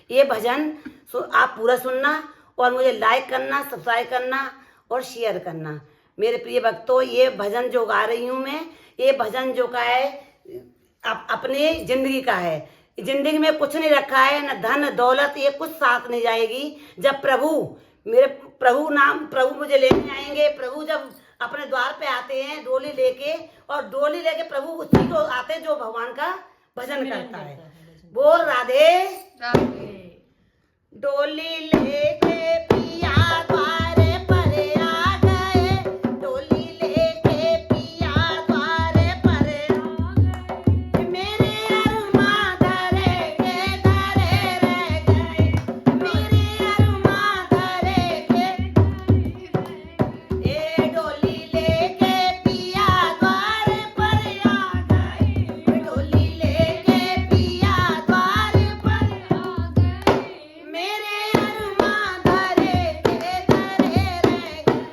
ये भजन आप पूरा सुनना और मुझे लाइक करना, सब्सक्राइब करना और शेयर करना। मेरे प्रिय भक्तों, ये भजन जो गा रही हूँ मैं, ये भजन जो का है अपने जिंदगी का है। जिंदगी में कुछ नहीं रखा है, न धन दौलत, ये कुछ साथ नहीं जाएगी। जब प्रभु मुझे लेने आएंगे, प्रभु जब अपने द्वार पे आते हैं डोली लेके, और डोली लेके प्रभु उसी को आते जो भगवान का भजन करता है। बोल राधे राधे। डोली लेके पिया द्वार पर आ गए, डोली लेके पिया द्वार पर आ गए। मेरे अरुमा धरे के धरे रह गए, मेरे अरुमा धरे के ए डोली लेके पिया द्वार पर आ गए, डोली लेके पिया द्वार पर आ गए। मेरे अरुमा धरे के धरे रह गए,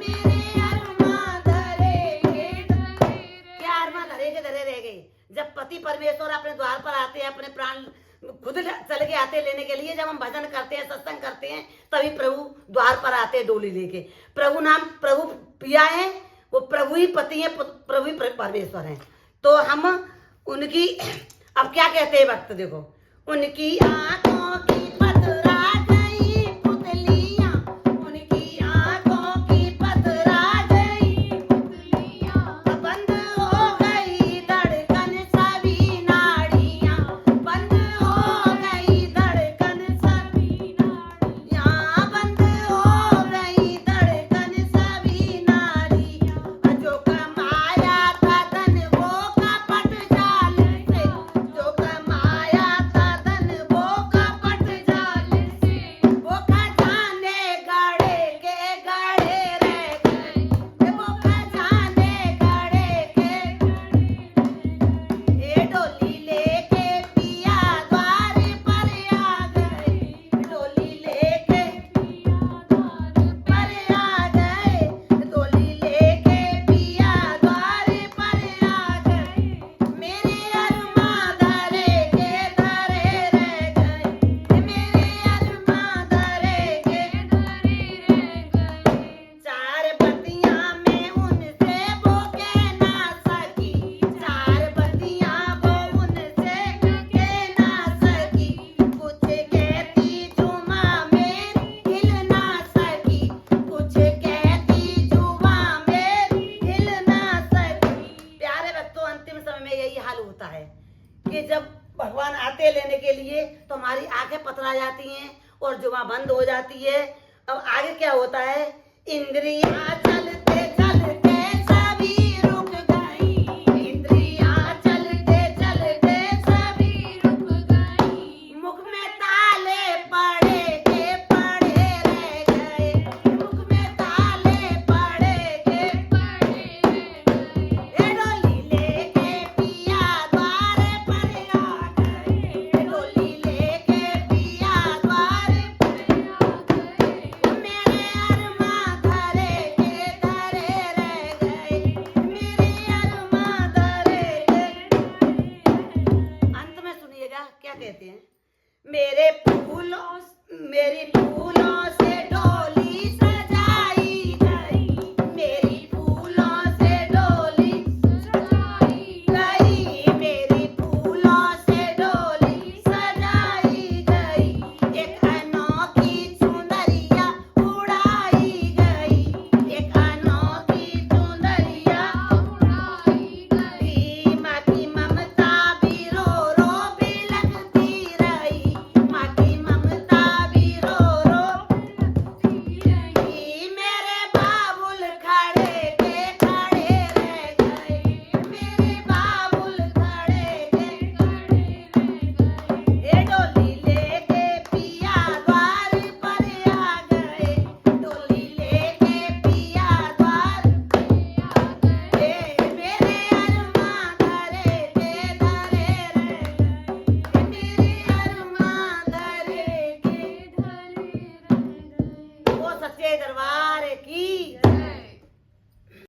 मेरे अरुमा धरे के धरे। क्या अरुमा धरे के धरे रह गए? जब पति परमेश्वर अपने द्वार पर आते हैं, अपने प्राण खुद चल के आते लेने के लिए, जब हम भजन करते हैं, सत्संग करते हैं, तभी प्रभु द्वार पर आते हैं डोली लेके। प्रभु पिया है, वो प्रभु ही पति है, प्रभु ही परमेश्वर है। तो हम उनकी अब क्या कहते हैं भक्त, देखो, उनकी आंखों की पथरा गई पुतलियां, उनकी आंखों की पथरा गई पुतलियां, बंद हो गई धड़कन सभी नाड़ियां, बंद हो गई धड़कन सभी नाड़ियां, बंद हो गई धड़कन सभी नाड़ियां। जो कमाया था धन वो कपट जाल से, जो कमाया था धन वो कपट जाल से, वो खजाने गड़े के गड़े रह गए, वो खजाने गड़े के गड़े। ए डोली लेके पिया द्वार पर आ गए, डोली लेके पिया द्वार पर आ गए, डोली लेके पिया द्वार पर आ गए। मेरे अरुमा धरे के धरे रह गए, मेरे अरुमा धरे के धरे रह गए। चार बतियां में उनसे वो कह ना सकी, चार बतियां वो उनसे कह ना सकी, कुछ कहती जुमा मेरी हिल ना सकी, कुछ कहती जुमा मेरी हिल ना सकी। प्यारे भक्तों, अंतिम समय में यही हाल होता है कि जब भगवान आते लेने के लिए तो हमारी आंखें पतरा जाती हैं और जुबान बंद हो जाती है। अब आगे क्या होता है? इंद्रियां चलते चलते सभी रुक गई, इंद्रियां चलते चलते सभी रुक गई। मुख में ताले पड़े के पड़े रह गए, मुख में ताले पड़े के पड़े रह गए। ए डोली लेके पिया द्वार पर आ गए, डोली लेके पिया द्वार पर आ गए। मेरे अरुमा धरे के धरे रह गए, मेरे अरुमा धरे के धरे। अंत में सुनिएगा क्या कहते हैं। मेरी फूलों से